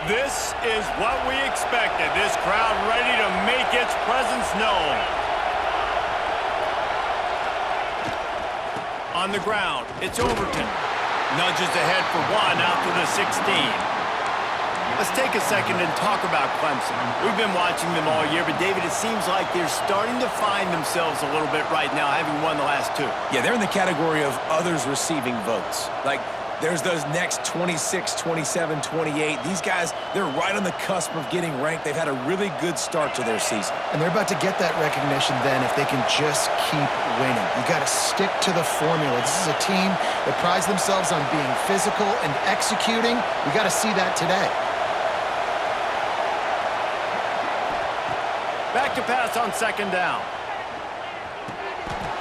This is what we expected. This crowd ready to make its presence known. On the ground, it's Overton. Nudges ahead for one out to the 16. Let's take a second and talk about Clemson. We've been watching them all year, but David, it seems like they're starting to find themselves a little bit right now, having won the last two. Yeah, they're in the category of others receiving votes. Like, there's those next 26, 27, 28. These guys, they're right on the cusp of getting ranked. They've had a really good start to their season. And they're about to get that recognition then if they can just keep winning. You got to stick to the formula. This is a team that prides themselves on being physical and executing. We got to see that today. Back to pass on second down.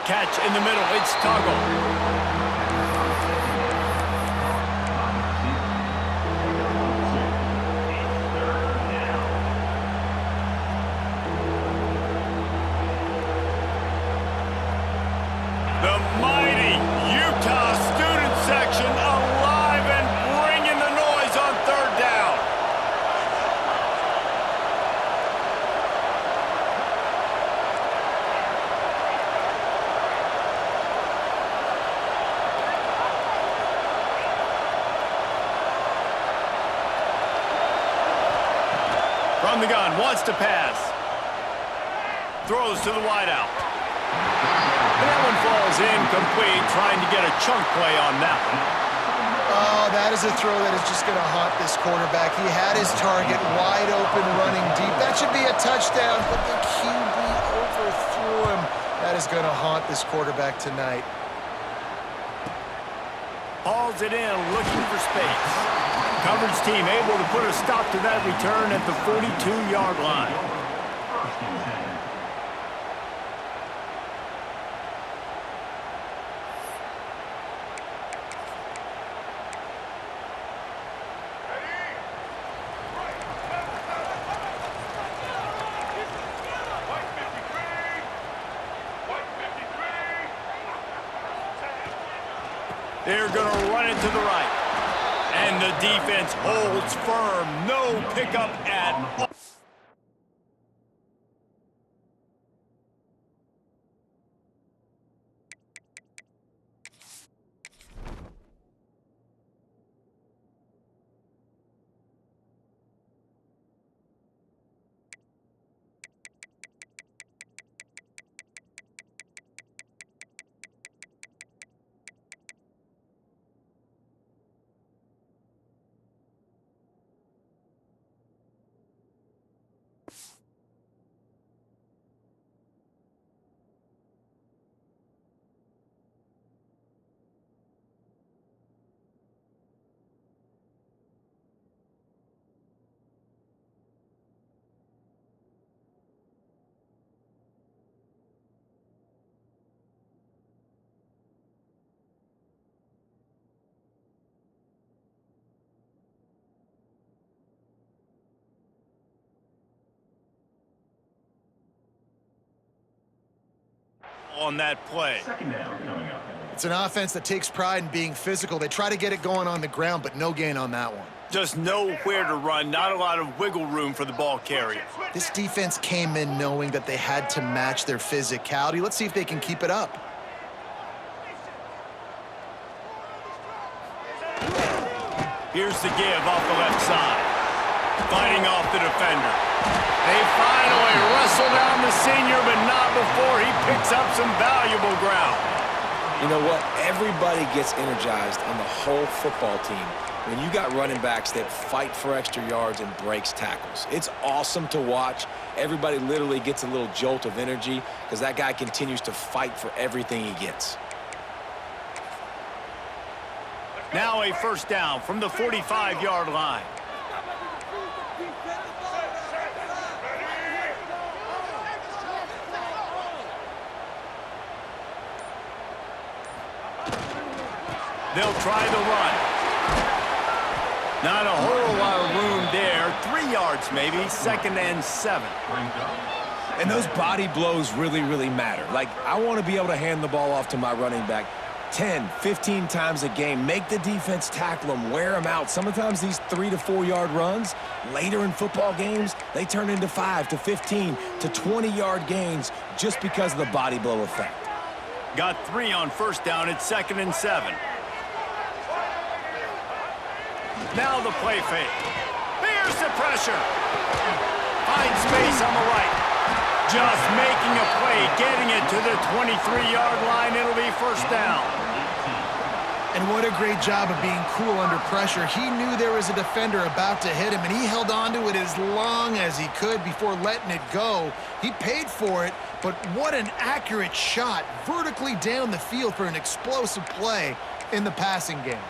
Catch in the middle. It's Tuggle. The mighty Utah student section alive and bringing the noise on third down. From the gun, wants to pass. Throws to the wideout. That one falls incomplete, trying to get a chunk play on that one. Oh, that is a throw that is just going to haunt this quarterback. He had his target wide open running deep. That should be a touchdown, but the QB overthrew him. That is going to haunt this quarterback tonight. Hauls it in, looking for space. Coverage team able to put a stop to that return at the 42-yard line. They're going to run it to the right. And the defense holds firm. No pickup at all. On that play. It's an offense that takes pride in being physical. They try to get it going on the ground, but no gain on that one. Just nowhere to run, not a lot of wiggle room for the ball carrier. This defense came in knowing that they had to match their physicality. Let's see if they can keep it up. Here's the give off the left side. Fighting off the defender. They finally wrestle down the senior, but not before he picks up some valuable ground. You know what? Everybody gets energized on the whole football team when you got running backs that fight for extra yards and breaks tackles. It's awesome to watch. Everybody literally gets a little jolt of energy because that guy continues to fight for everything he gets. Now a first down from the 45-yard line. They'll try the run. Not a whole lot of room there. 3 yards maybe, 2nd and 7. And those body blows really, really matter. Like, I want to be able to hand the ball off to my running back 10, 15 times a game. Make the defense tackle them, wear them out. Sometimes these 3 to 4 yard runs, later in football games, they turn into 5 to 15 to 20-yard gains just because of the body blow effect. Got 3 on first down. It's 2nd and 7. Now the play fake. Here's the pressure. Finds space on the right. Just making a play, getting it to the 23-yard line. It'll be first down. And what a great job of being cool under pressure. He knew there was a defender about to hit him, and he held on to it as long as he could before letting it go. He paid for it, but what an accurate shot vertically down the field for an explosive play in the passing game.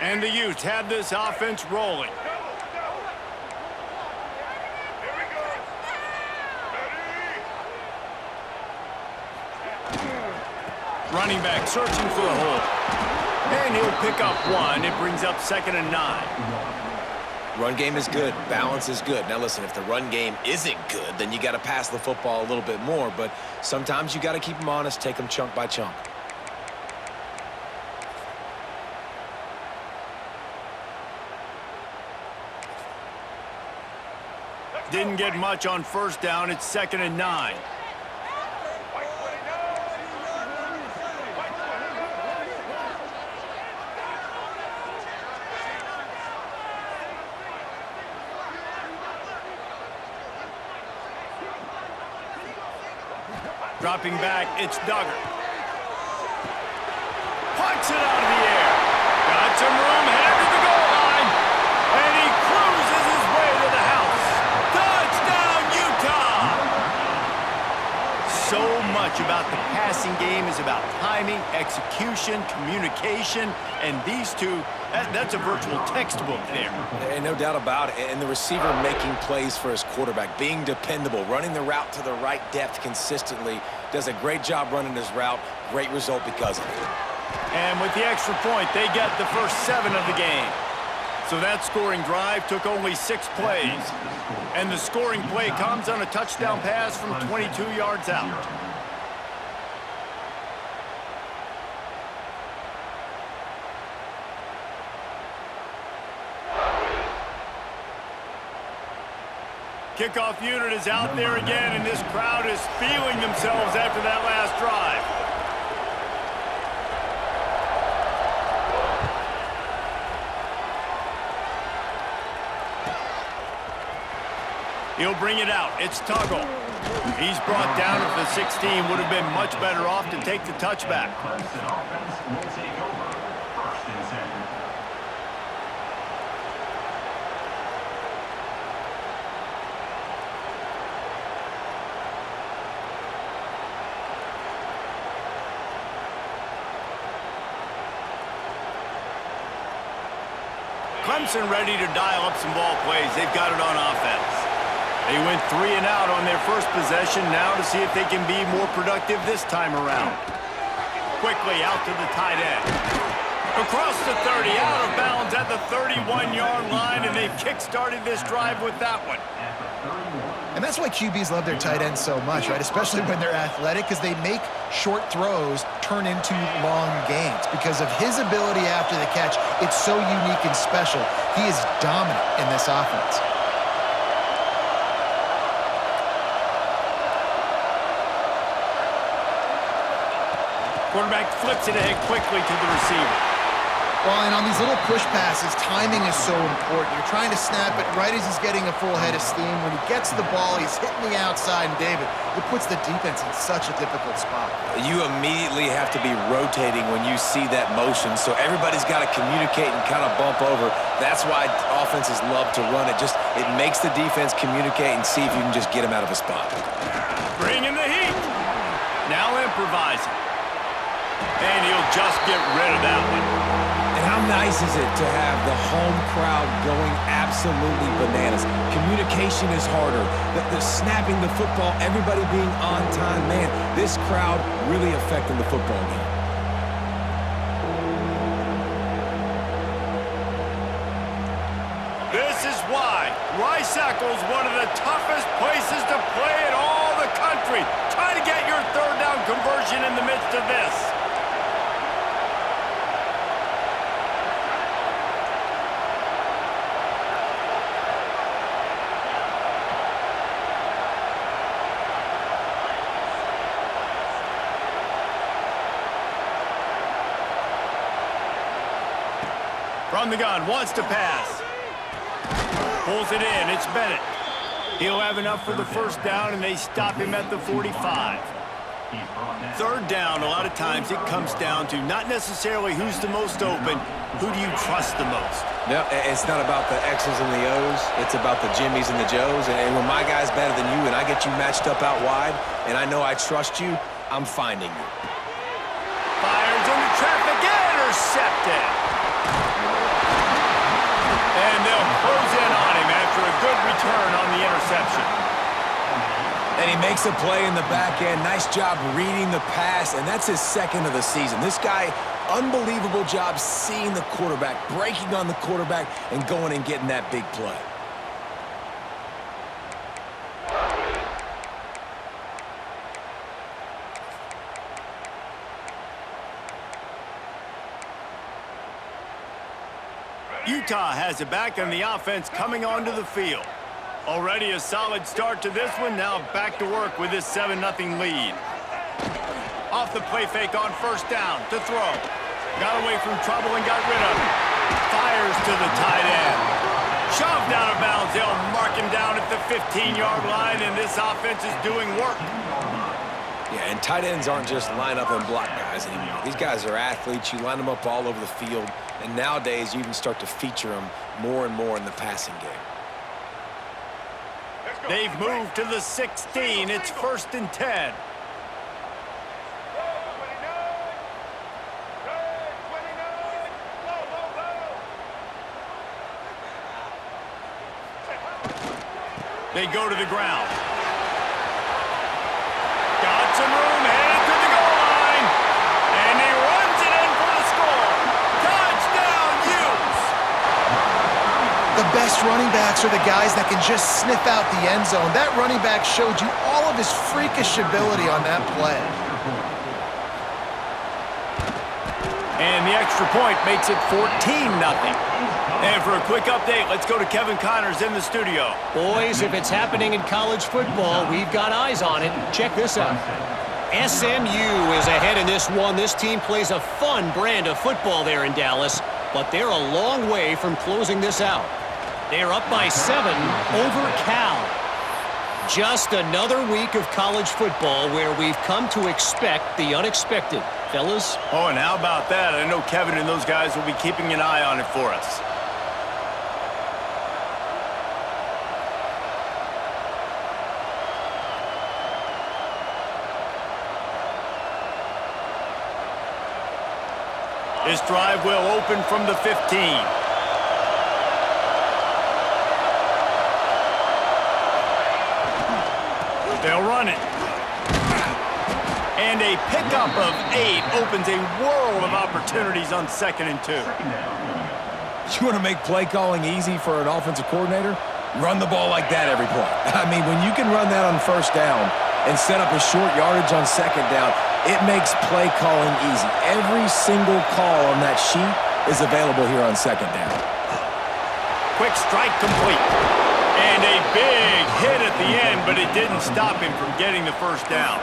And the Utes have this offense rolling. Running back searching for a hole. And he'll pick up 1. It brings up 2nd and 9. Run game is good. Balance is good. Now, listen, if the run game isn't good, then you got to pass the football a little bit more. But sometimes you got to keep them honest, take them chunk by chunk. Didn't get much on first down. It's 2nd and 9. Dropping back, it's Duggar. Punts it out of the air. Got some room, headed to the goal line. And he cruises his way to the house. Touchdown, Utah! So much about the passing game is about timing, execution, communication, and these two, that's a virtual textbook there. And no doubt about it. And the receiver making plays for his quarterback, being dependable, running the route to the right depth consistently, does a great job running his route. Great result because of it. And with the extra point, they get the first 7 of the game. So that scoring drive took only 6 plays. And the scoring play comes on a touchdown pass from 22 yards out. Kickoff unit is out there again, and this crowd is feeling themselves after that last drive. He'll bring it out. It's Tuggle. He's brought down at the 16. Would have been much better off to take the touchback. Clemson ready to dial up some ball plays. They've got it on offense. They went 3 and out on their first possession, now to see if they can be more productive this time around. Quickly out to the tight end. Across the 30, out of bounds at the 31-yard line, and they've kick-started this drive with that one. And that's why QBs love their tight ends so much, right? Especially when they're athletic, because they make short throws turn into long gains. Because of his ability after the catch, it's so unique and special. He is dominant in this offense. Quarterback flips it ahead quickly to the receiver. Well, and on these little push passes, timing is so important. You're trying to snap it right as he's getting a full head of steam. When he gets the ball, he's hitting the outside, and David, it puts the defense in such a difficult spot. You immediately have to be rotating when you see that motion, so everybody's got to communicate and kind of bump over. That's why offenses love to run it. It makes the defense communicate and see if you can just get him out of a spot. Bringing the heat. Now improvising. And he'll just get rid of that one. And how nice is it to have the home crowd going absolutely bananas? Communication is harder. The snapping the football, everybody being on time. Man, this crowd really affecting the football game. This is why Rice-Eccles, one of the toughest places to play in all the country. Try to get your third down conversion in the midst of this. From the gun, wants to pass. Pulls it in, it's Bennett. He'll have enough for the first down, and they stop him at the 45. Third down, a lot of times it comes down to not necessarily who's the most open, who do you trust the most? No, it's not about the X's and the O's. It's about the Jimmies and the Joes. And when my guy's better than you and I get you matched up out wide and I know I trust you, I'm finding you. Fires into traffic, intercepted. And they'll close in on him after a good return on the interception. And he makes a play in the back end. Nice job reading the pass, and that's his second of the season. This guy, unbelievable job seeing the quarterback, breaking on the quarterback, and going and getting that big play. Utah has it back, and the offense coming onto the field. Already a solid start to this one. Now back to work with this 7-0 lead. Off the play fake on first down to throw. Got away from trouble and got rid of it. Fires to the tight end. Shoved out of bounds. They'll mark him down at the 15-yard line, and this offense is doing work. Yeah, and tight ends aren't just line up and block guys anymore. These guys are athletes. You line them up all over the field, and nowadays you even start to feature them more and more in the passing game. They've moved to the 16. It's 1st and 10. They go to the ground. Got some room, headed to the goal line. And he runs it in for the score. Touchdown, Utes! The best running backs are the guys that can just sniff out the end zone. That running back showed you all of his freakish ability on that play. And the extra point makes it 14-0. And for a quick update, let's go to Kevin Connors in the studio. Boys, if it's happening in college football, we've got eyes on it. Check this out. SMU is ahead in this one. This team plays a fun brand of football there in Dallas, but they're a long way from closing this out. They're up by 7 over Cal. Just another week of college football where we've come to expect the unexpected. Fellas? Oh, and how about that? I know Kevin and those guys will be keeping an eye on it for us. This drive will open from the 15. They'll run it. And a pickup of 8 opens a world of opportunities on 2nd and 2. You want to make play calling easy for an offensive coordinator? Run the ball like that every play. I mean, when you can run that on first down and set up a short yardage on second down, it makes play calling easy. Every single call on that sheet is available here on second down. Quick strike complete. And a big hit at the end, but it didn't stop him from getting the first down.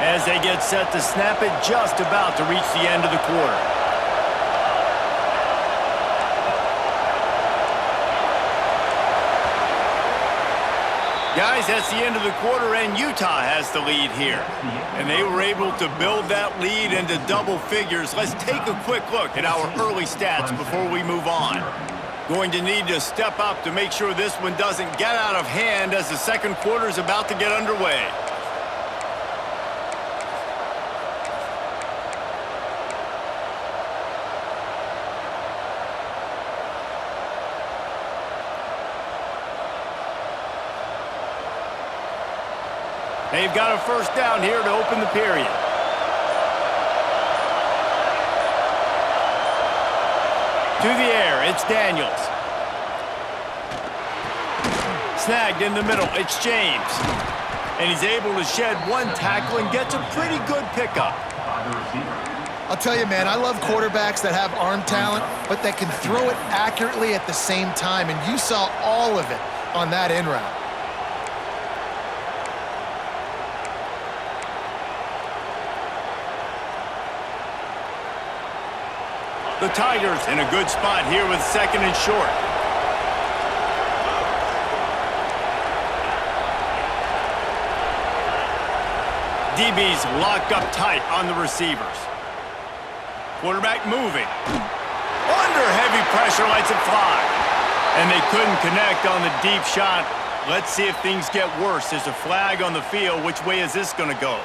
As they get set to snap it, just about to reach the end of the quarter. Guys, that's the end of the quarter, and Utah has the lead here. And they were able to build that lead into double figures. Let's take a quick look at our early stats before we move on. Going to need to step up to make sure this one doesn't get out of hand as the second quarter is about to get underway. They've got a first down here to open the period. To the air, it's Daniels. Snagged in the middle, it's James. And he's able to shed one tackle and gets a pretty good pickup. I'll tell you, man, I love quarterbacks that have arm talent, but that can throw it accurately at the same time, and you saw all of it on that in route. The Tigers in a good spot here with second and short. DB's locked up tight on the receivers. Quarterback moving. Under heavy pressure, lets it fly. And they couldn't connect on the deep shot. Let's see if things get worse. There's a flag on the field. Which way is this going to go?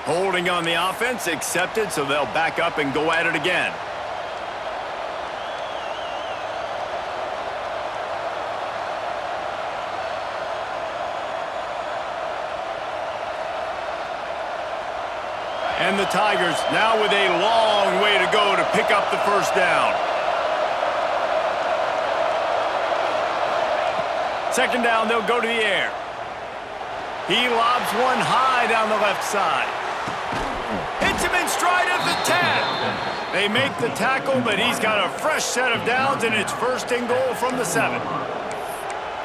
Holding on the offense, accepted, so they'll back up and go at it again. And the Tigers now with a long way to go to pick up the first down. Second down, they'll go to the air. He lobs one high down the left side. Hits him in stride at the 10. They make the tackle, but he's got a fresh set of downs, and it's first and goal from the 7.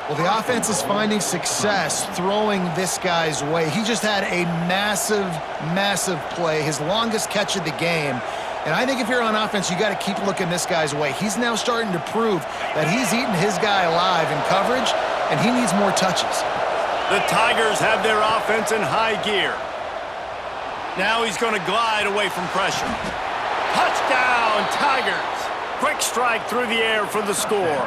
Well, the offense is finding success throwing this guy's way. He just had a massive, massive play, his longest catch of the game. And I think if you're on offense, you got to keep looking this guy's way. He's now starting to prove that he's eating his guy alive in coverage, and he needs more touches. The Tigers have their offense in high gear. Now he's going to glide away from pressure. Touchdown, Tigers! Quick strike through the air for the score.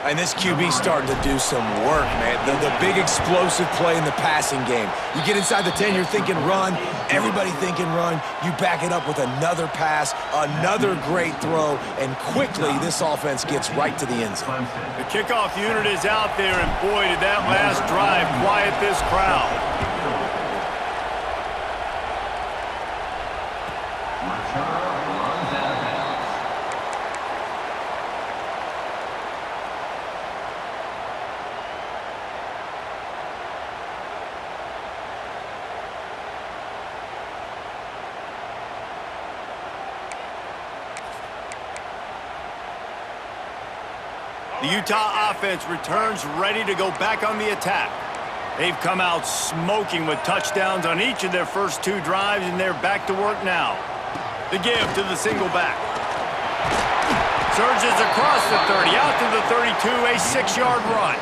And this QB's starting to do some work, man. The big explosive play in the passing game. You get inside the 10, you're thinking run. Everybody thinking run. You back it up with another pass, another great throw, and quickly this offense gets right to the end zone. The kickoff unit is out there, and boy, did that last drive quiet this crowd. The Utah offense returns ready to go back on the attack. They've come out smoking with touchdowns on each of their first 2 drives, and they're back to work now. The give to the single back. Surges across the 30, out to the 32, a 6-yard run.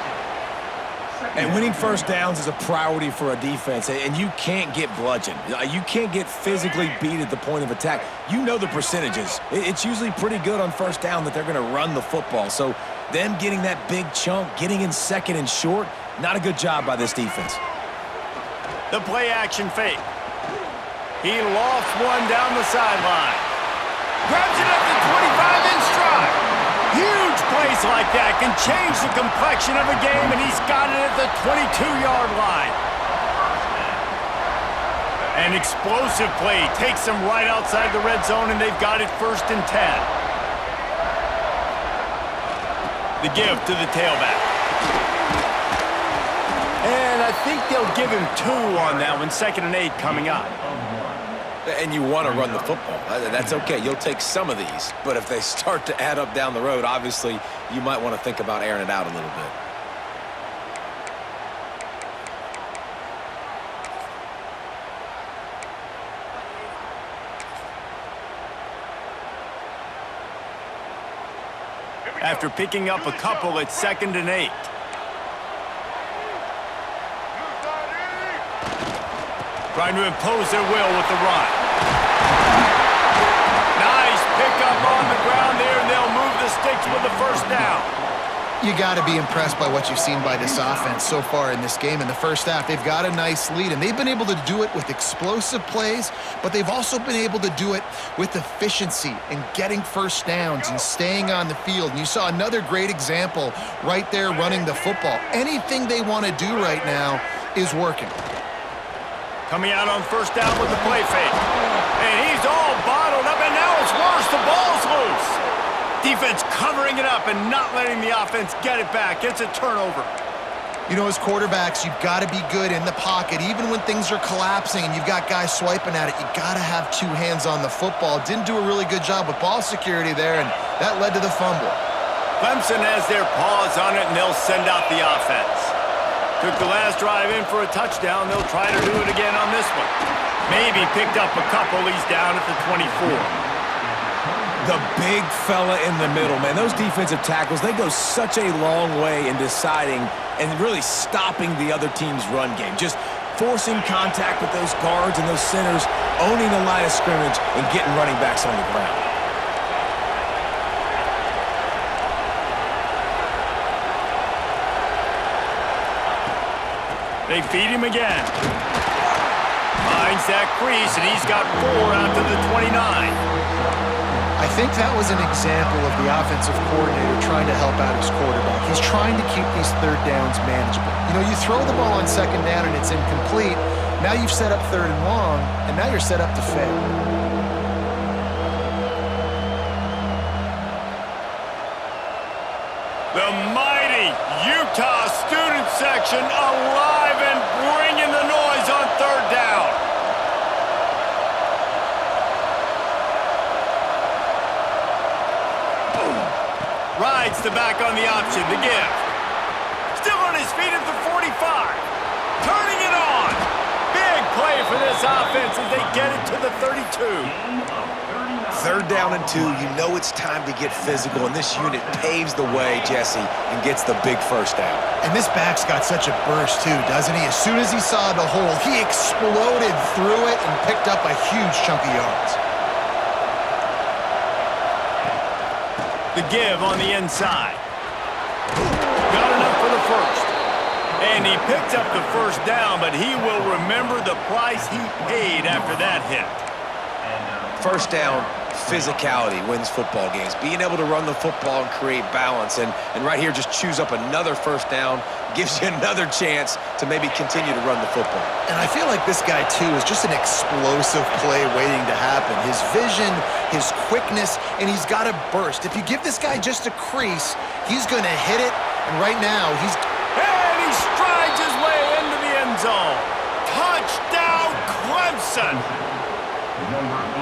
And winning first downs is a priority for a defense, and you can't get bludgeoned. You can't get physically beat at the point of attack. You know the percentages. It's usually pretty good on first down that they're going to run the football. So them getting that big chunk, getting in second and short, not a good job by this defense. The play action fake. He lofts one down the sideline. Grabs it up to 25 in stride. Huge plays like that can change the complexion of a game, and he's got it at the 22-yard line. An explosive play takes them right outside the red zone, and they've got it first and 10. The give to the tailback. And I think they'll give him 2 on that one, 2nd and 8 coming up. And you want to run the football. That's okay. You'll take some of these. But if they start to add up down the road, obviously, you might want to think about airing it out a little bit. After picking up a couple, it's 2nd and 8. Trying to impose their will with the run. Nice pickup on the ground there, and they'll move the sticks with the first down. You got to be impressed by what you've seen by this offense so far in this game. In the first half, they've got a nice lead, and they've been able to do it with explosive plays, but they've also been able to do it with efficiency and getting first downs and staying on the field. And you saw another great example right there running the football. Anything they want to do right now is working. Coming out on first down with the play fake. And he's all bottled up, and now it's worse. The ball's loose. Defense covering it up and not letting the offense get it back. It's a turnover. You know, as quarterbacks, you've got to be good in the pocket. Even when things are collapsing and you've got guys swiping at it, you got to have two hands on the football. Didn't do a really good job with ball security there, and that led to the fumble. Clemson has their paws on it, and they'll send out the offense. Took the last drive in for a touchdown. They'll try to do it again on this one. Maybe picked up a couple. He's down at the 24. The big fella in the middle, man. Those defensive tackles, they go such a long way in deciding and really stopping the other team's run game. Just forcing contact with those guards and those centers, owning the line of scrimmage, and getting running backs on the ground. They feed him again. Finds that crease, and he's got 4 out to the 29. I think that was an example of the offensive coordinator trying to help out his quarterback. He's trying to keep these third downs manageable. You know, you throw the ball on second down and it's incomplete. Now you've set up third and long, and now you're set up to fail. The mighty Utah student section alive and bringing the noise on third down. Rides the back on the option, the give. Still on his feet at the 45. Turning it on. Big play for this offense as they get it to the 32. Third down and 2, you know it's time to get physical, and this unit paves the way, Jesse, and gets the big first down. And this back's got such a burst too, doesn't he? As soon as he saw the hole, he exploded through it and picked up a huge chunk of yards. The give on the inside. Got enough for the first. And he picked up the first down, but he will remember the price he paid after that hit. First down, physicality wins football games. Being able to run the football and create balance. And right here, just choose up another first down, gives you another chance to maybe continue to run the football. And I feel like this guy, too, is just an explosive play waiting to happen. His vision, his quickness, and he's got a burst. If you give this guy just a crease, he's going to hit it. And right now, And he strides his way into the end zone. Touchdown, Clemson!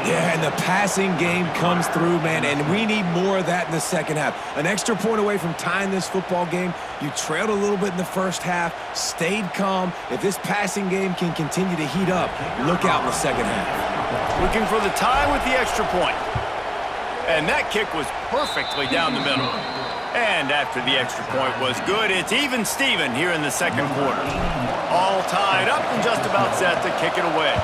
Yeah, and the passing game comes through, man, and we need more of that in the second half. An extra point away from tying this football game. You trailed a little bit in the first half, stayed calm. If this passing game can continue to heat up, look out in the second half. Looking for the tie with the extra point. And that kick was perfectly down the middle. And after the extra point was good, it's even Steven here in the second quarter. All tied up and just about set to kick it away.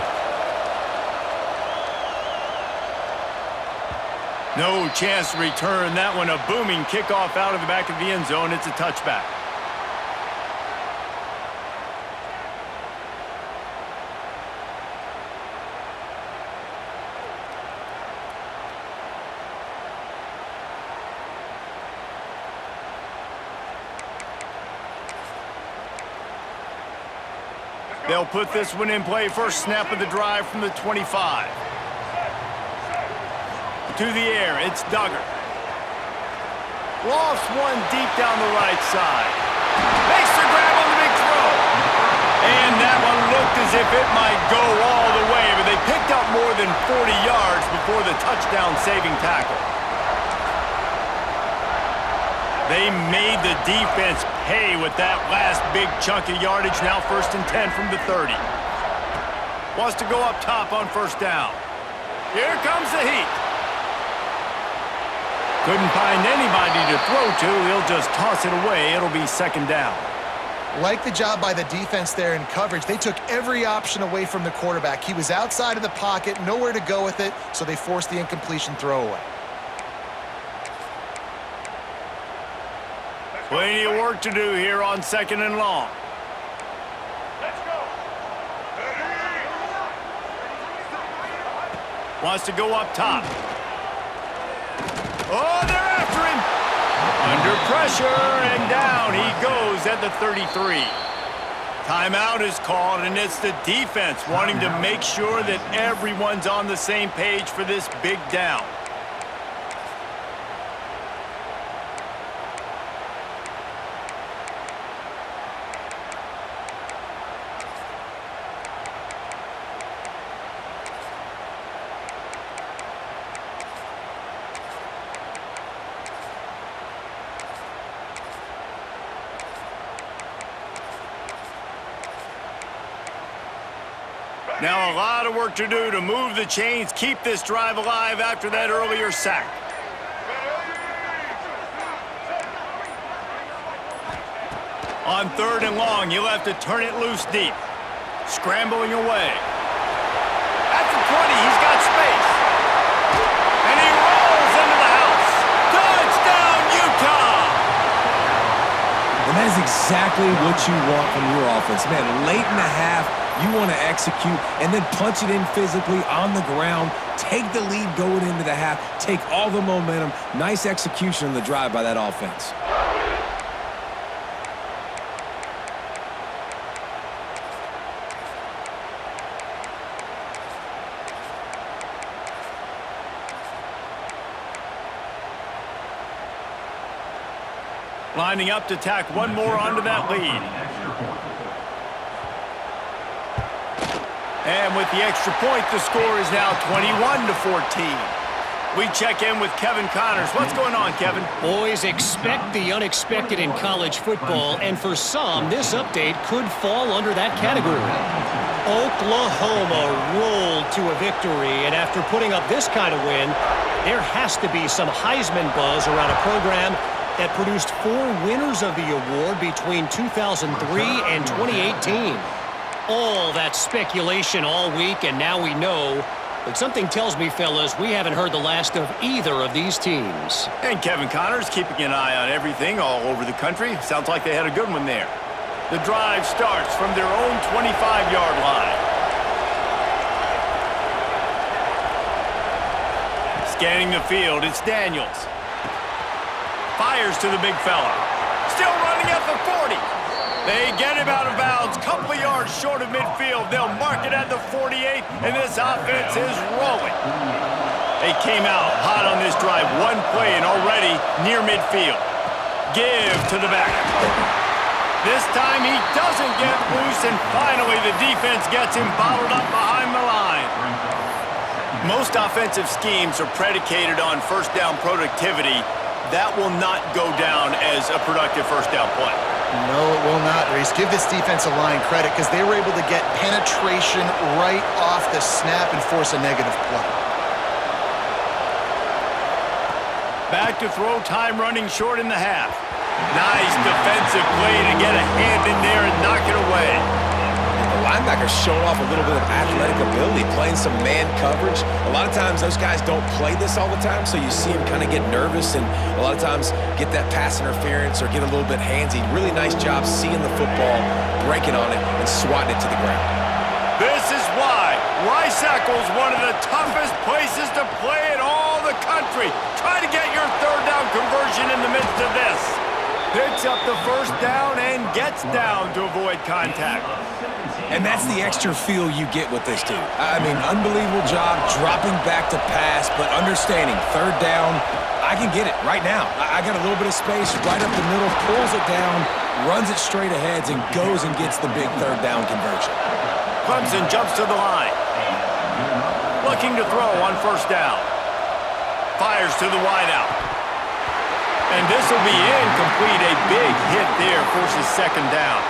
No chance to return that one. A booming kickoff out of the back of the end zone. It's a touchback. They'll put this one in play. First snap of the drive from the 25. To the air, it's Duggar. Lofts one deep down the right side. Makes the grab on the big throw. And that one looked as if it might go all the way, but they picked up more than 40 yards before the touchdown-saving tackle. They made the defense pay with that last big chunk of yardage. Now 1st and 10 from the 30. Wants to go up top on first down. Here comes the heat. Couldn't find anybody to throw to. He'll just toss it away. It'll be second down. like the job by the defense there in coverage. They took every option away from the quarterback. He was outside of the pocket, nowhere to go with it, so they forced the incompletion throwaway. Plenty of work to do here on 2nd and long. Wants to go up top. Oh, they're after him. Under pressure, and down he goes at the 33. Timeout is called, and it's the defense wanting to make sure that everyone's on the same page for this big down. Now a lot of work to do to move the chains, keep this drive alive after that earlier sack. On 3rd and long, you'll have to turn it loose deep. Scrambling away. At the 20, he's got space. And he rolls into the house. Touchdown, Utah! And that is exactly what you want from your offense. Man, late in the half, you want to execute and then punch it in physically on the ground. Take the lead going into the half. Take all the momentum. Nice execution on the drive by that offense. Lining up to tack one more onto that lead. And with the extra point, the score is now 21-14. We check in with Kevin Connors. What's going on, Kevin? Boys, expect the unexpected in college football, and for some, this update could fall under that category. Oklahoma rolled to a victory, and after putting up this kind of win, there has to be some Heisman buzz around a program that produced 4 winners of the award between 2003 and 2018. All that speculation all week, and now we know. But something tells me, fellas, we haven't heard the last of either of these teams. And Kevin Connors keeping an eye on everything all over the country. Sounds like they had a good one there. The drive starts from their own 25-yard line. Scanning the field, it's Daniels. Fires to the big fella. Still running at the 40. They get him out of bounds. Couple of yards short of midfield. They'll mark it at the 48, and this offense is rolling. They came out hot on this drive. One play and already near midfield. Give to the back. This time he doesn't get loose, and finally the defense gets him bottled up behind the line. Most offensive schemes are predicated on first down productivity. That will not go down as a productive first down play. No, it will not, Reese. Give this defensive line credit because they were able to get penetration right off the snap and force a negative play. Back to throw, time running short in the half. Nice defensive play to get a hand in there and knock it away. The linebacker's showing off a little bit of athletic ability, playing some man coverage. A lot of times those guys don't play this all the time, so you see them kind of get nervous and a lot of times get that pass interference or get a little bit handsy. Really nice job seeing the football, breaking on it, and swatting it to the ground. This is why Rice-Eccles is one of the toughest places to play in all the country. Try to get your third down conversion in the midst of this. Picks up the first down and gets down to avoid contact. And that's the extra feel you get with this team. I mean, unbelievable job dropping back to pass, but understanding third down, I can get it right now. I got a little bit of space right up the middle, pulls it down, runs it straight ahead, and goes and gets the big third down conversion. Clemson jumps to the line. Looking to throw on first down. Fires to the wideout. And this will be incomplete. A big hit there forces second down.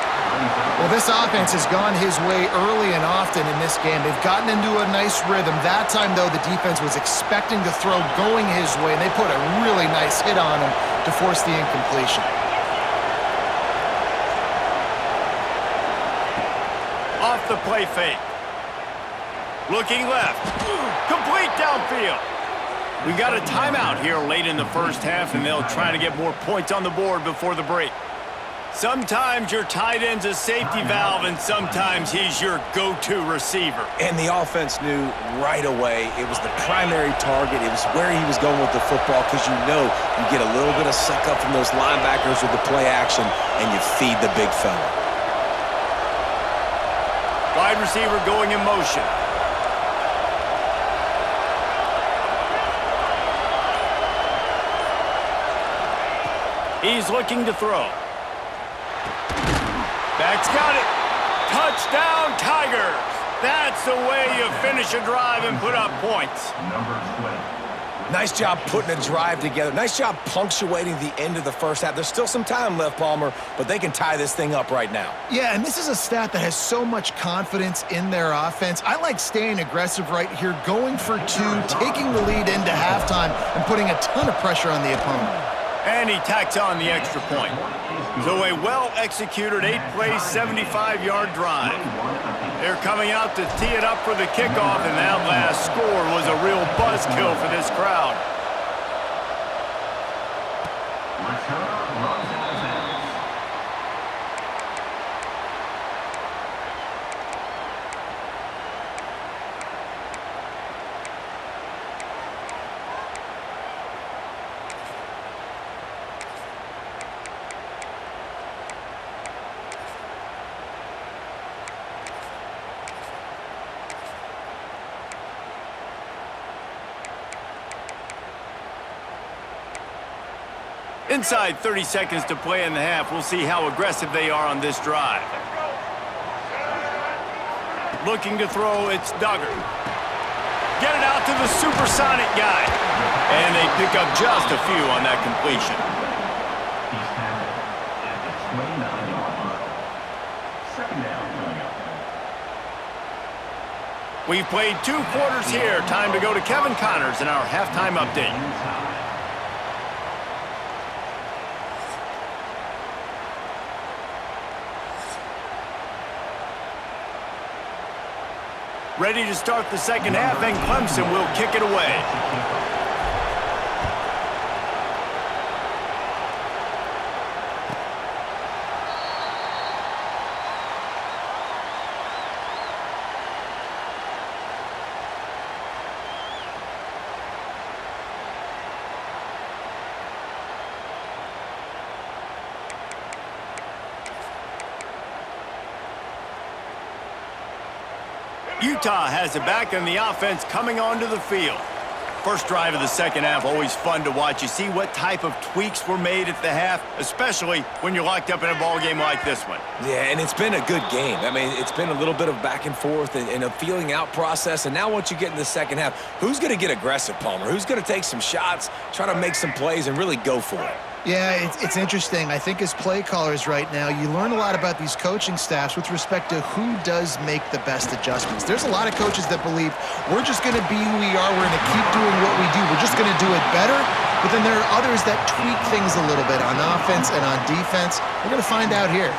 Well, this offense has gone his way early and often in this game. They've gotten into a nice rhythm. That time, though, the defense was expecting the throw going his way, and they put a really nice hit on him to force the incompletion. Off the play fake. Looking left. Complete downfield. We got a timeout here late in the first half, and they'll try to get more points on the board before the break. Sometimes your tight end's a safety valve, and sometimes he's your go-to receiver. And the offense knew right away it was the primary target. It was where he was going with the football because you know you get a little bit of suck up from those linebackers with the play action, and you feed the big fella. Wide receiver going in motion. He's looking to throw. Back's got it. Touchdown, Tigers. That's the way you finish a drive and put up points. Nice job putting a drive together. Nice job punctuating the end of the first half. There's still some time left, Palmer, but they can tie this thing up right now. Yeah, and this is a stat that has so much confidence in their offense. I like staying aggressive right here, going for two, taking the lead into halftime, and putting a ton of pressure on the opponent. And he tacks on the extra point. So a well-executed 8-play, 75-yard drive. They're coming out to tee it up for the kickoff, and that last score was a real buzzkill for this crowd. Inside 30 seconds to play in the half. We'll see how aggressive they are on this drive. Looking to throw, it's Duggar. Get it out to the supersonic guy. And they pick up just a few on that completion. We've played 2 quarters here. Time to go to Kevin Connors in our halftime update. Ready to start the second half, and Clemson will kick it away. Utah has it back, and the offense coming onto the field. First drive of the second half, always fun to watch. You see what type of tweaks were made at the half, especially when you're locked up in a ball game like this one. Yeah, and it's been a good game. I mean, it's been a little bit of back and forth and a feeling out process. And now once you get in the second half, who's going to get aggressive, Palmer? Who's going to take some shots, try to make some plays, and really go for it? Yeah, it's interesting. I think as play callers right now, you learn a lot about these coaching staffs with respect to who does make the best adjustments. There's a lot of coaches that believe we're just going to be who we are. We're going to keep doing what we do. We're just going to do it better. But then there are others that tweak things a little bit on offense and on defense. We're going to find out here.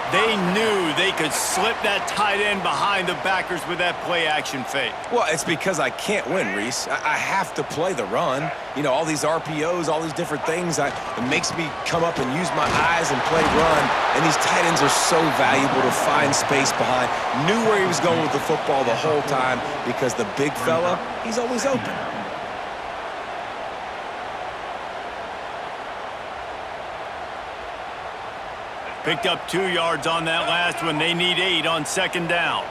They knew they could slip that tight end behind the backers with that play-action fake. Well, it's because I can't win, Reese. I have to play the run. You know, all these RPOs, all these different things, it makes me come up and use my eyes and play run. And these tight ends are so valuable to find space behind. Knew where he was going with the football the whole time because the big fella, he's always open. Picked up 2 yards on that last one. They need 8 on second down.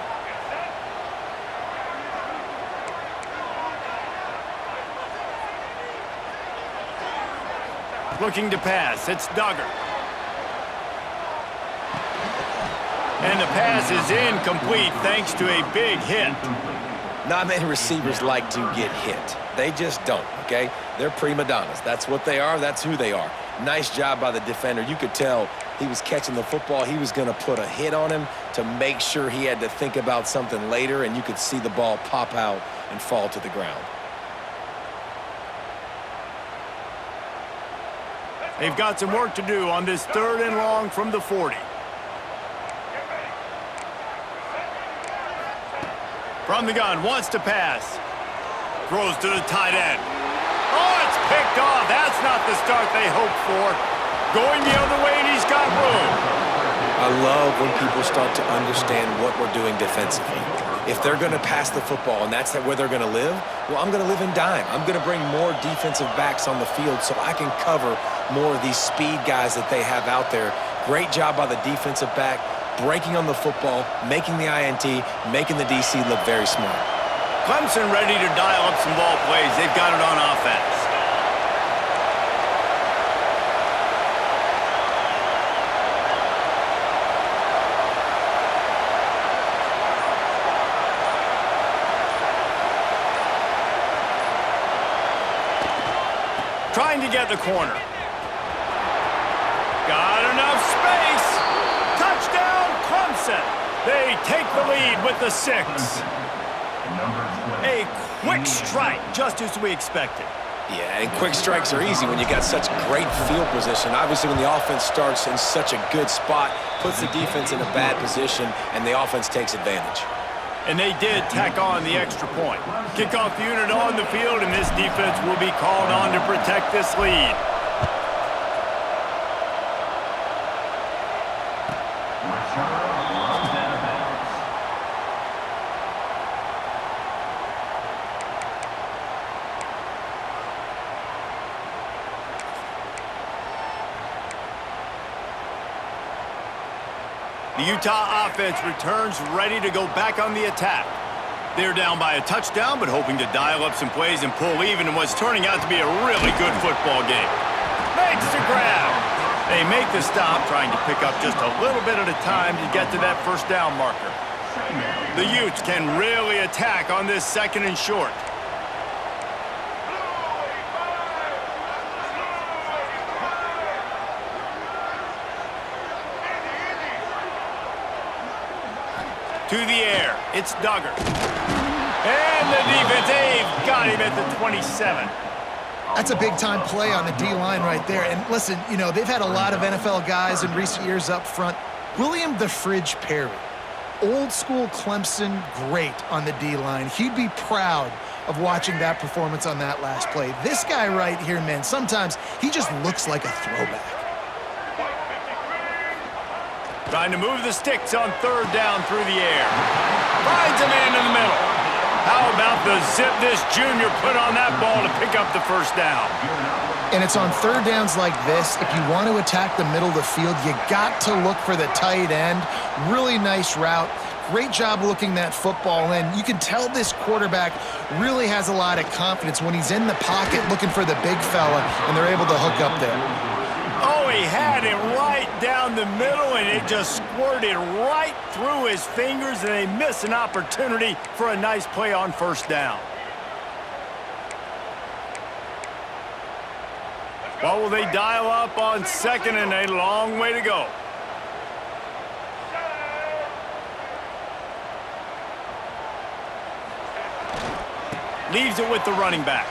Looking to pass. It's Duggar. And the pass is incomplete thanks to a big hit. Not many receivers like to get hit. They just don't, okay? They're prima donnas. That's what they are. That's who they are. Nice job by the defender. You could tell he was catching the football. He was going to put a hit on him to make sure he had to think about something later, and you could see the ball pop out and fall to the ground. They've got some work to do on this 3rd and long from the 40. From the gun, wants to pass. Throws to the tight end. Oh, it's picked off. That's not the start they hoped for. Going the other way, and he's got room. I love when people start to understand what we're doing defensively. If they're going to pass the football and that's where they're going to live, well, I'm going to live in dime. I'm going to bring more defensive backs on the field so I can cover more of these speed guys that they have out there. Great job by the defensive back, breaking on the football, making the INT, making the DC look very smart. Clemson ready to dial up some ball plays. They've got it on offense. trying to get the corner. Got enough space. Touchdown, Clemson. They take the lead with the 6. A quick strike, just as we expected. Yeah, and quick strikes are easy when you got such great field position. Obviously, when the offense starts in such a good spot, puts the defense in a bad position, and the offense takes advantage. And they did tack on the extra point. Kickoff unit on the field, and this defense will be called on to protect this lead. The Utah offense returns ready to go back on the attack. They're down by a touchdown, but hoping to dial up some plays and pull even in what's turning out to be a really good football game. Makes the grab. They make the stop, trying to pick up just a little bit at a time to get to that first down marker. The Utes can really attack on this 2nd and short. To the air, it's Duggar. And the defense, they've got him at the 27. That's a big-time play on the D-line right there. And listen, you know, they've had a lot of NFL guys in recent years up front. William the Fridge Perry, old-school Clemson great on the D-line. He'd be proud of watching that performance on that last play. This guy right here, man, sometimes he just looks like a throwback. Trying to move the sticks on 3rd down through the air. Finds a man in the middle. How about the zip this junior put on that ball to pick up the first down? And it's on 3rd downs like this. If you want to attack the middle of the field, you got to look for the tight end. Really nice route. Great job looking that football in. You can tell this quarterback really has a lot of confidence when he's in the pocket looking for the big fella, and they're able to hook up there. Oh, he had it right down the middle, and it just squirted right through his fingers, and they miss an opportunity for a nice play on 1st down. What will they dial up on 2nd, and a long way to go? Leaves it with the running back.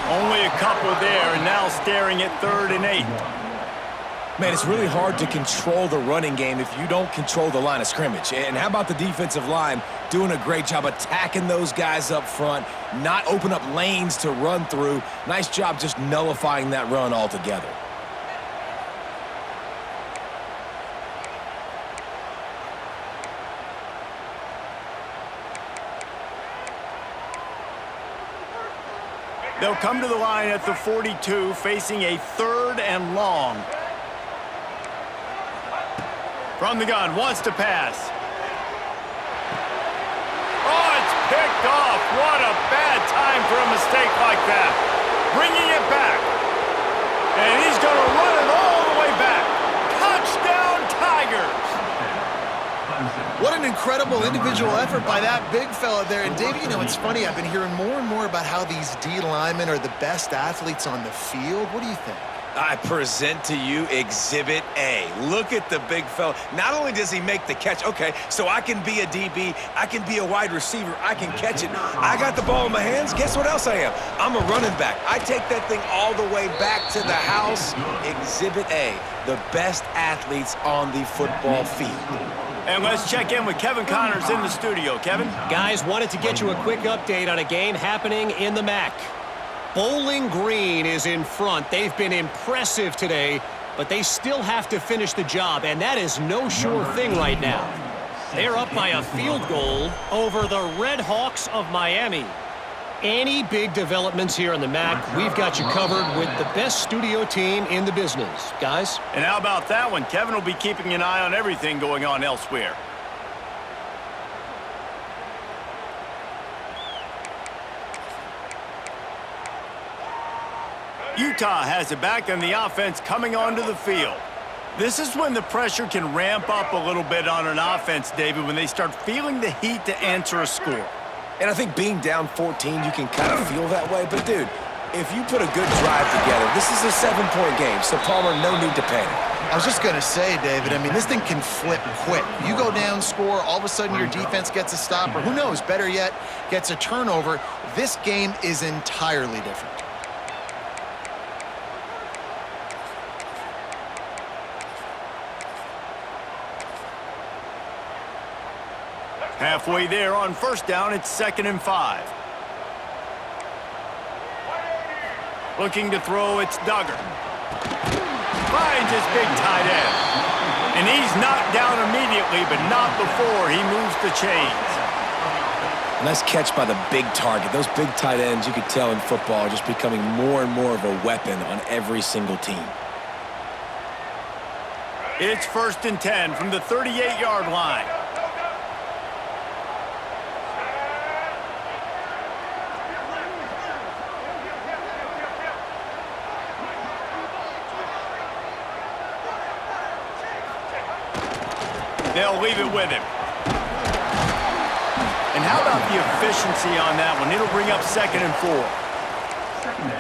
Only a couple there, and now staring at 3rd and 8. Man, it's really hard to control the running game if you don't control the line of scrimmage. And how about the defensive line doing a great job attacking those guys up front, not open up lanes to run through. Nice job just nullifying that run altogether. They'll come to the line at the 42, facing a 3rd and long. From the gun, wants to pass. Oh, it's picked off. What a bad time for a mistake like that. Bringing it back. And he's going to run it all the way back. Touchdown, Tigers. What an incredible individual effort by that big fella there. And, Dave, you know, it's funny. I've been hearing more and more about how these D linemen are the best athletes on the field. What do you think? I present to you Exhibit A. Look at the big fella. Not only does he make the catch, okay, so I can be a DB, I can be a wide receiver, I can catch it. I got the ball in my hands. Guess what else I am? I'm a running back. I take that thing all the way back to the house. Exhibit A, the best athletes on the football field. And let's check in with Kevin Connors in the studio. Kevin? Guys, wanted to get you a quick update on a game happening in the MAC. Bowling Green is in front. They've been impressive today, but they still have to finish the job, and that is no sure thing right now. They're up by a field goal over the Red Hawks of Miami. Any big developments here in the MAC, we've got you covered with the best studio team in the business. Guys? And how about that one? Kevin will be keeping an eye on everything going on elsewhere. Utah has it back, and the offense coming onto the field. This is when the pressure can ramp up a little bit on an offense, David, when they start feeling the heat to answer a score. And I think being down 14, you can kind of feel that way. But, dude, If you put a good drive together, this is a 7-point game, so Palmer, no need to panic. I was just going to say, David, I mean, this thing can flip quick. You go down, score, all of a sudden your defense gets a stop, or who knows, better yet, gets a turnover. This game is entirely different. Halfway there on first down, it's 2nd and 5. Looking to throw, it's Duggar. Finds his big tight end. And he's knocked down immediately, but not before he moves the chains. Nice catch by the big target. Those big tight ends, you could tell in football, are just becoming more and more of a weapon on every single team. It's 1st and 10 from the 38-yard line. They'll leave it with him. And how about the efficiency on that one? It'll bring up 2nd and 4.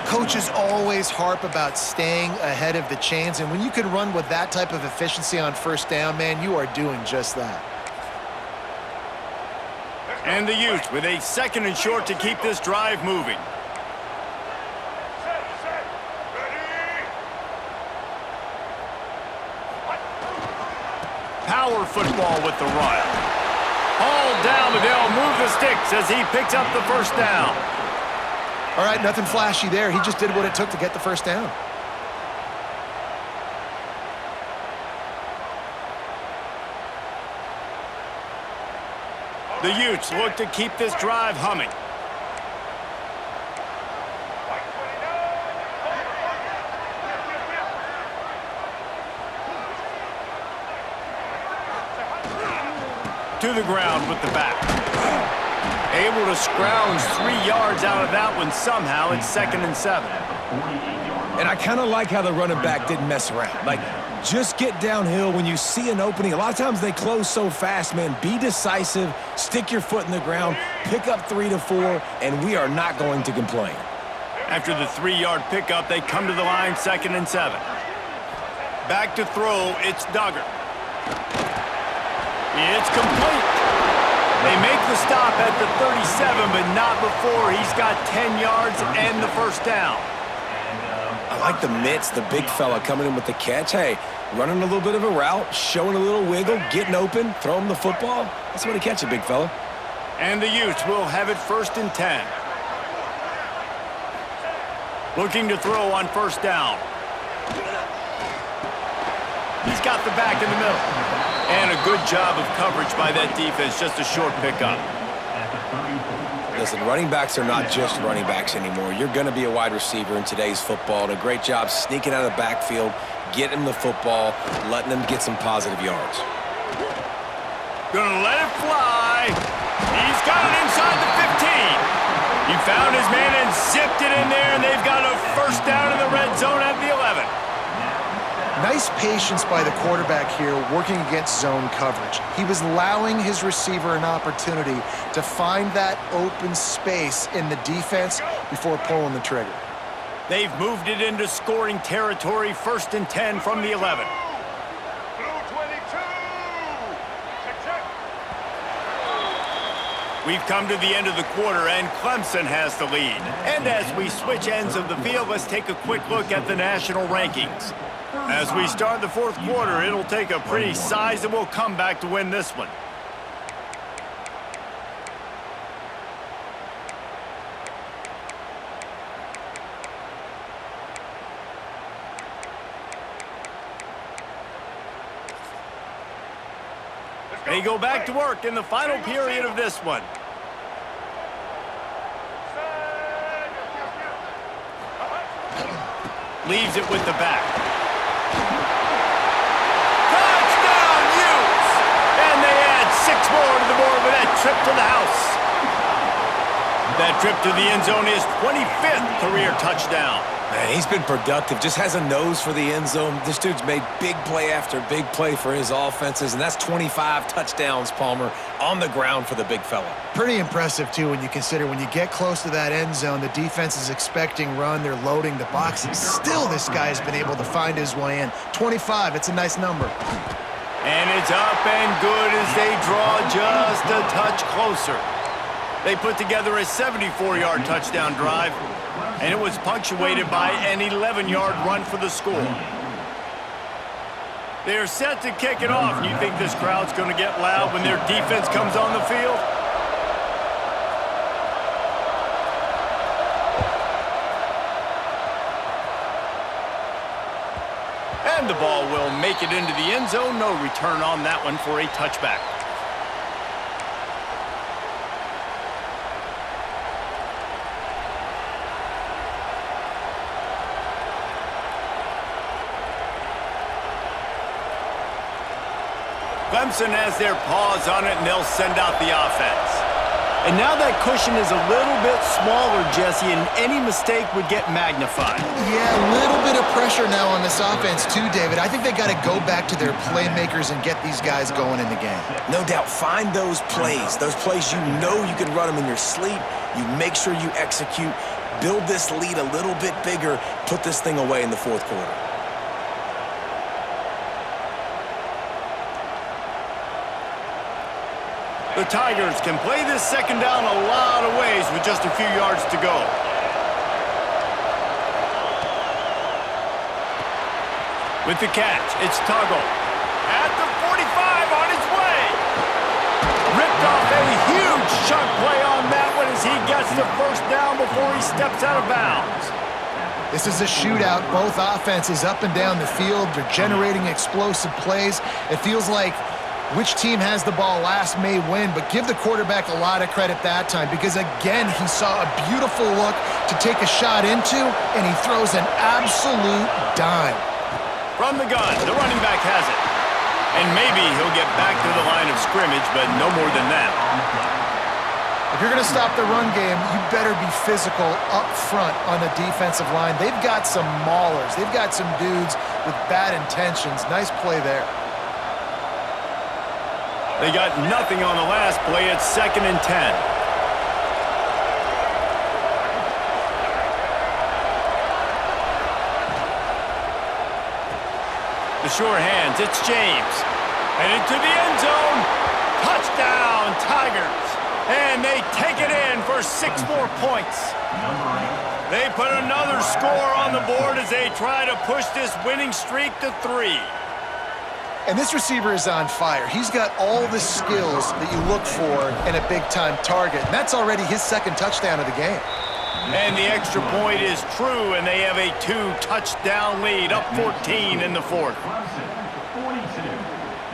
Coaches always harp about staying ahead of the chains, and when you can run with that type of efficiency on first down, man, you are doing just that. And the Utes with a 2nd and short to keep this drive moving. Power football with the run. All down, but they'll move the sticks as he picks up the first down. All right, nothing flashy there. He just did what it took to get the first down. The Utes look to keep this drive humming. To the ground with the back. Able to scrounge 3 yards out of that one somehow. It's 2nd and 7. And I kind of like how the running back didn't mess around. Like, just get downhill when you see an opening. A lot of times they close so fast, man. Be decisive, stick your foot in the ground, pick up 3 to 4, and we are not going to complain. After the 3-yard pickup, they come to the line, 2nd and 7. Back to throw, it's Duggar. It's complete. They make the stop at the 37, but not before he's got 10 yards and the first down. I like the mitts, the big fella coming in with the catch. Hey, running a little bit of a route, showing a little wiggle, getting open, throw him the football. That's what he catch it, big fella. And the Utes will have it 1st and 10. Looking to throw on first down. He's got the back in the middle. And a good job of coverage by that defense, just a short pickup. Listen, running backs are not just running backs anymore. You're going to be a wide receiver in today's football. And a great job sneaking out of the backfield, getting them the football, letting them get some positive yards. Gonna let it fly. He's got it inside the 15. He found his man and zipped it in there, and they've got a first down in the red zone at the 11. Nice patience by the quarterback here working against zone coverage. He was allowing his receiver an opportunity to find that open space in the defense before pulling the trigger. They've moved it into scoring territory, 1st and 10 from the 11. We've come to the end of the quarter, and Clemson has the lead. And as we switch ends of the field, let's take a quick look at the national rankings. As we start the 4th quarter, it'll take a pretty sizable comeback to win this one. They go back to work in the final period of this one. Leaves it with the back. Touchdown, Utes! And they add 6 more to the board with that trip to the house. That trip to the end zone is 25th career touchdown. Man, he's been productive, just has a nose for the end zone. This dude's made big play after big play for his offenses, and that's 25 touchdowns, Palmer, on the ground for the big fella. Pretty impressive, too, when you consider when you get close to that end zone, the defense is expecting run, they're loading the box, and still this guy has been able to find his way in. 25, it's a nice number. And it's up and good as they draw just a touch closer. They put together a 74-yard touchdown drive, and it was punctuated by an 11-yard run for the score. They are set to kick it off, and you think this crowd's going to get loud when their defense comes on the field? And the ball will make it into the end zone. No return on that one for a touchback. Clemson has their paws on it, and they'll send out the offense. And now that cushion is a little bit smaller, Jesse, and any mistake would get magnified. Yeah, a little bit of pressure now on this offense too, David. I think they got to go back to their playmakers and get these guys going in the game. No doubt, find those plays you know you can run them in your sleep. You make sure you execute, build this lead a little bit bigger, put this thing away in the fourth quarter. The Tigers can play this second down a lot of ways with just a few yards to go. With the catch, it's Tuggle. At the 45 on his way. Ripped off a huge chunk play on that one as he gets the first down before he steps out of bounds. This is a shootout. Both offenses up and down the field. They're generating explosive plays. It feels like which team has the ball last may win, but give the quarterback a lot of credit that time because, again, he saw a beautiful look to take a shot into, and he throws an absolute dime. From the gun, the running back has it. And maybe he'll get back to the line of scrimmage, but no more than that. If you're going to stop the run game, you better be physical up front on the defensive line. They've got some maulers. They've got some dudes with bad intentions. Nice play there. They got nothing on the last play. It's 2nd and 10. The sure hands, it's James. Headed to the end zone. Touchdown, Tigers. And they take it in for 6 more points. They put another score on the board as they try to push this winning streak to 3. And this receiver is on fire. He's got all the skills that you look for in a big-time target. And that's already his 2nd touchdown of the game. And the extra point is true, and they have a 2-touchdown lead, up 14 in the 4th. 42,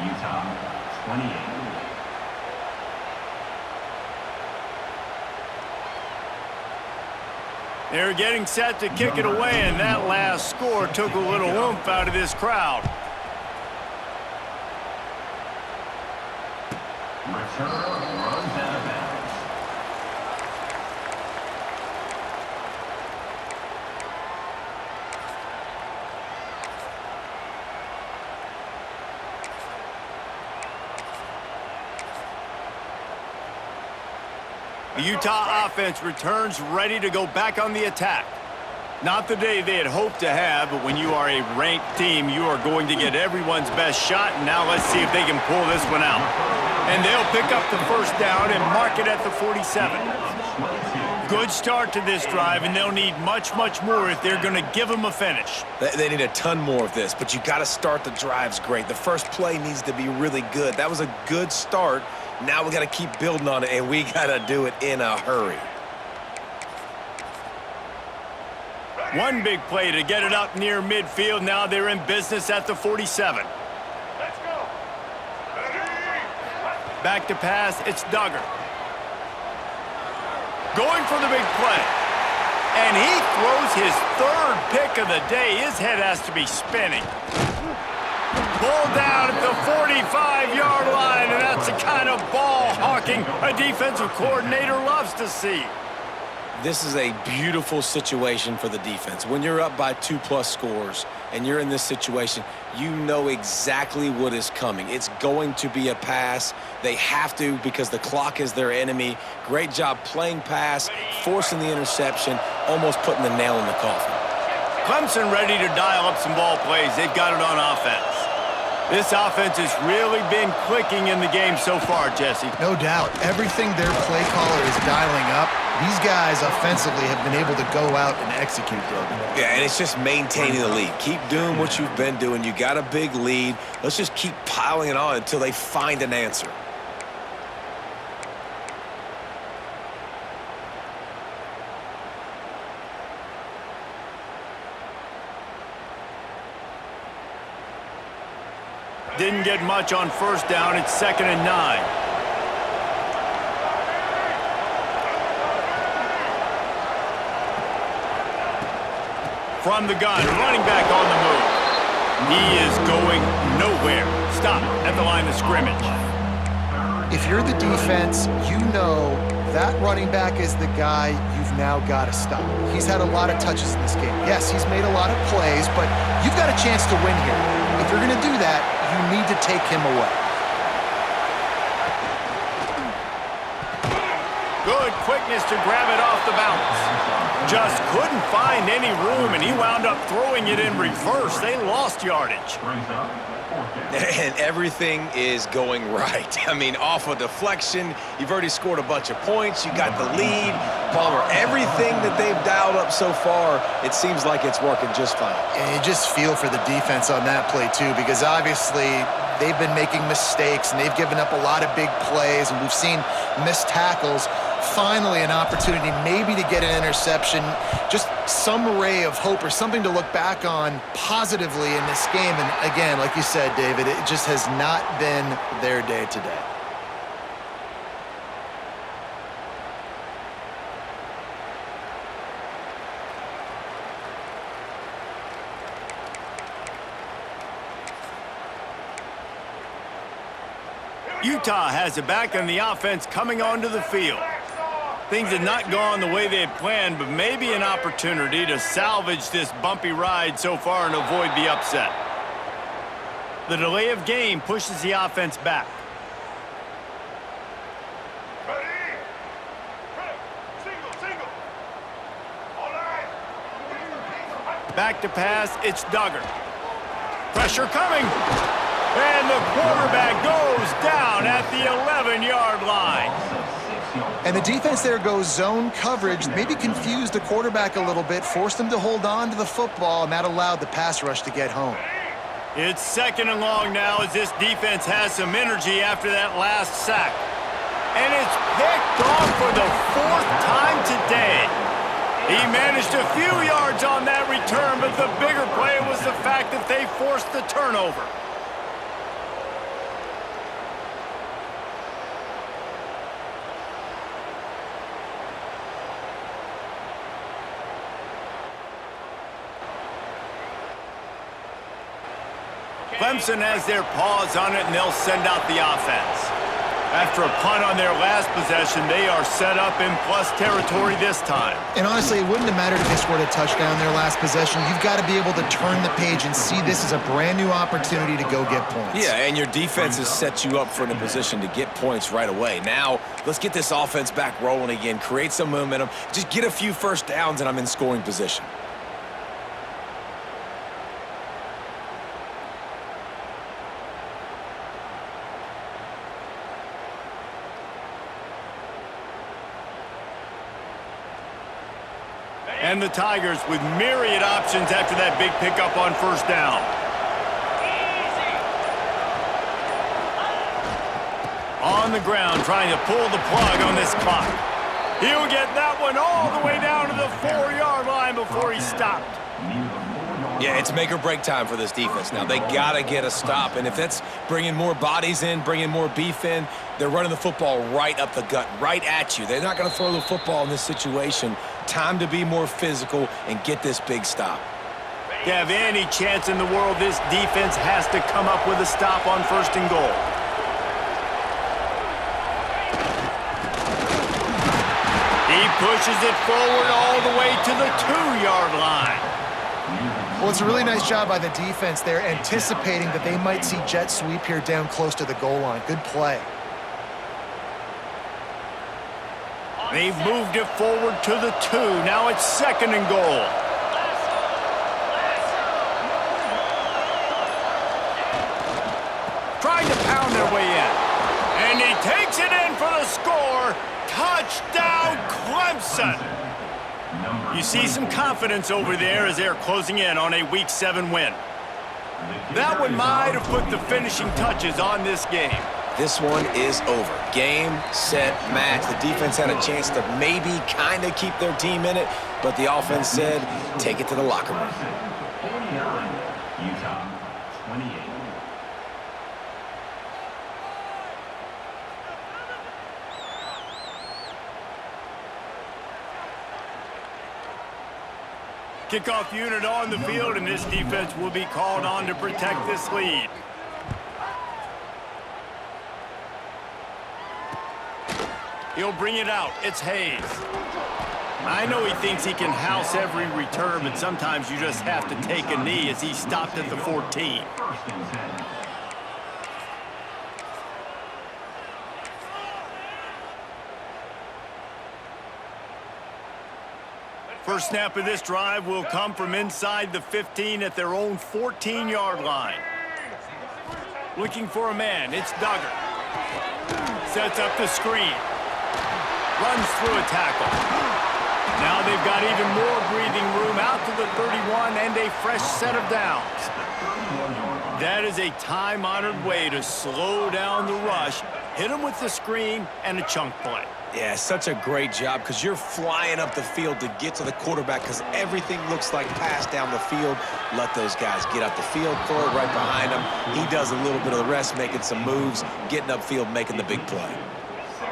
Utah 28. They're getting set to kick it away, and that last score took a little oomph out of this crowd. Return runs out of bounds. The Utah offense returns ready to go back on the attack. Not the day they had hoped to have, but when you are a ranked team, you are going to get everyone's best shot, and now let's see if they can pull this one out. And they'll pick up the first down and mark it at the 47. Good start to this drive, and they'll need much, much more if they're going to give them a finish. They need a ton more of this, but you got to start the drives great. The first play needs to be really good. That was a good start. Now we got to keep building on it, and we got to do it in a hurry. One big play to get it up near midfield. Now they're in business at the 47. Let's go. Back to pass, it's Duggar. Going for the big play. And he throws his 3rd pick of the day. His head has to be spinning. Pulled down at the 45-yard line, and that's the kind of ball hawking a defensive coordinator loves to see. This is a beautiful situation for the defense. When you're up by 2+ scores and you're in this situation, you know exactly what is coming. It's going to be a pass. They have to because the clock is their enemy. Great job playing pass, forcing the interception, almost putting the nail in the coffin. Clemson ready to dial up some ball plays. They've got it on offense. This offense has really been clicking in the game so far, Jesse. No doubt. Everything their play caller is dialing up, these guys offensively have been able to go out and execute, David. Yeah, and it's just maintaining the lead. Keep doing what you've been doing. You got a big lead. Let's just keep piling it on until they find an answer. Didn't get much on first down. It's 2nd and 9. From the gun, running back on the move. He is going nowhere. Stop at the line of scrimmage. If you're the defense, you know that running back is the guy you've now got to stop. He's had a lot of touches in this game. Yes, he's made a lot of plays, but you've got a chance to win here. If you're going to do that, you need to take him away. Good quickness to grab it off the bounce. Just couldn't find any room, and he wound up throwing it in reverse. They lost yardage. And everything is going right. I mean, off a deflection, you've already scored a bunch of points, you got the lead. Palmer, everything that they've dialed up so far, it seems like it's working just fine. And you just feel for the defense on that play, too, because obviously they've been making mistakes, and they've given up a lot of big plays, and we've seen missed tackles. Finally, an opportunity maybe to get an interception, just some ray of hope or something to look back on positively in this game. And again, like you said, David, it just has not been their day today. Utah has it back on the offense coming onto the field. Things had not gone the way they had planned, but maybe an opportunity to salvage this bumpy ride so far and avoid the upset. The delay of game pushes the offense back. Back to pass, it's Duggar. Pressure coming. And the quarterback goes down at the 11-yard line. And the defense there goes zone coverage, maybe confused the quarterback a little bit, forced him to hold on to the football, and that allowed the pass rush to get home. It's 2nd and long now as this defense has some energy after that last sack. And it's picked off for the 4th time today. He managed a few yards on that return, but the bigger play was the fact that they forced the turnover. Clemson has their paws on it, and they'll send out the offense. After a punt on their last possession, they are set up in plus territory this time. And honestly, it wouldn't have mattered if they scored a touchdown their last possession. You've got to be able to turn the page and see this as a brand new opportunity to go get points. Yeah, and your defense has set you up for a position to get points right away. Now, let's get this offense back rolling again, create some momentum, just get a few first downs, and I'm in scoring position. And the Tigers with myriad options after that big pickup on first down. On the ground, trying to pull the plug on this clock. He'll get that one all the way down to the 4-yard line before he stopped. Yeah, it's make or break time for this defense. Now, they got to get a stop, and if that's bringing more bodies in, bringing more beef in, they're running the football right up the gut, right at you. They're not going to throw the football in this situation. Time to be more physical and get this big stop. To have any chance in the world, this defense has to come up with a stop on 1st and goal. He pushes it forward all the way to the 2-yard line. Well, it's a really nice job by the defense there, anticipating that they might see jet sweep here down close to the goal line. Good play. They've moved it forward to the 2. Now it's 2nd and goal. Trying to pound their way in. And he takes it in for the score. Touchdown, Clemson. You see some confidence over there as they're closing in on a Week 7 win. That one might have put the finishing touches on this game. This one is over. Game, set, match. The defense had a chance to maybe kind of keep their team in it, but the offense said, take it to the locker room. 49, Utah, 28. Kickoff unit on the field, and this defense will be called on to protect this lead. He'll bring it out. It's Hayes. I know he thinks he can house every return, but sometimes you just have to take a knee as he stopped at the 14. First and 10. First snap of this drive will come from inside the 15 at their own 14-yard line. Looking for a man, it's Duggar. Sets up the screen. Runs through a tackle. Now they've got even more breathing room out to the 31 and a fresh set of downs. That is a time-honored way to slow down the rush, hit them with the screen, and a chunk play. Yeah, such a great job because you're flying up the field to get to the quarterback because everything looks like pass down the field. Let those guys get up the field, throw it right behind him. He does a little bit of the rest, making some moves, getting upfield, making the big play.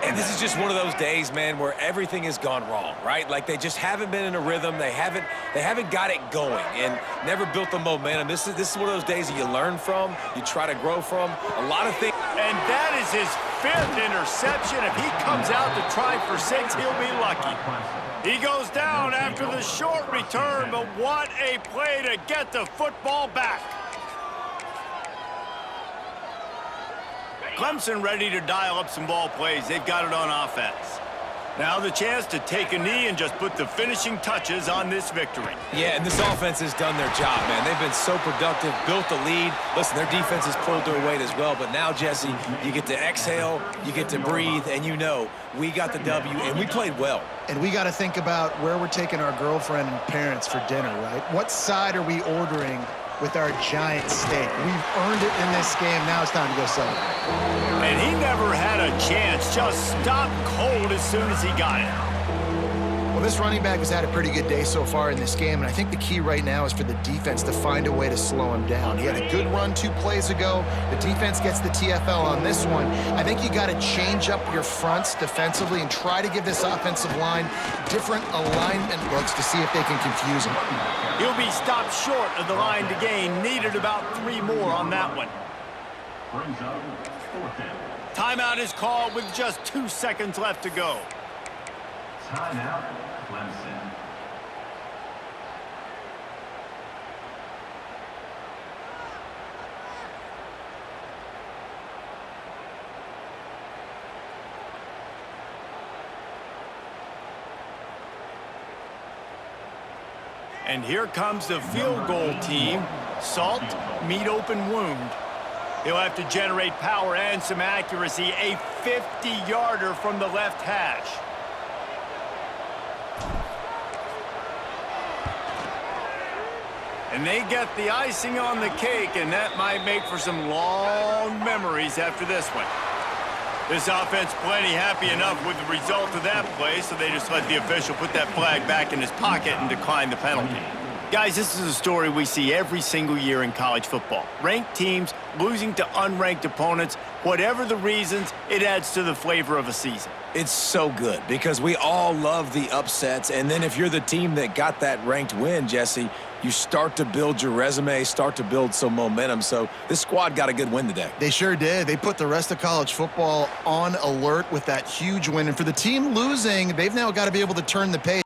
And this is just one of those days, man, where everything has gone wrong, right? Like they just haven't been in a rhythm. They haven't got it going and never built the momentum. This is one of those days that you learn from, you try to grow from. A lot of things. And that is his 5th interception. If he comes out to try for 6, he'll be lucky. He goes down after the short return, but what a play to get the football back. Clemson ready to dial up some ball plays. They've got it on offense. Now the chance to take a knee and just put the finishing touches on this victory. Yeah, and this offense has done their job, man. They've been so productive, built the lead. Listen, their defense has pulled their weight as well, but now, Jesse, you get to exhale, you get to breathe, and you know we got the W, and we played well. And we got to think about where we're taking our girlfriend and parents for dinner, right? What side are we ordering with our giant steak? We've earned it in this game. Now it's time to go celebrate. And he never had a chance. Just stopped cold as soon as he got it. Well, this running back has had a pretty good day so far in this game, and I think the key right now is for the defense to find a way to slow him down. He had a good run 2 plays ago. The defense gets the TFL on this one. I think you got to change up your fronts defensively and try to give this offensive line different alignment looks to see if they can confuse him. He'll be stopped short of the line to gain. Needed about 3 more on that one. Brings up 4th down. Timeout is called with just 2 seconds left to go. Timeout, Clemson. And here comes the field goal team. Salt, meet open wound. He'll have to generate power and some accuracy. A 50-yarder from the left hash. And they get the icing on the cake, and that might make for some long memories after this one. This offense plenty happy enough with the result of that play, so they just let the official put that flag back in his pocket and decline the penalty. Guys, this is a story we see every single year in college football. Ranked teams losing to unranked opponents. Whatever the reasons, it adds to the flavor of a season. It's so good because we all love the upsets, and then if you're the team that got that ranked win, Jesse, you start to build your resume, start to build some momentum. So this squad got a good win today. They sure did. They put the rest of college football on alert with that huge win. And for the team losing, they've now got to be able to turn the page.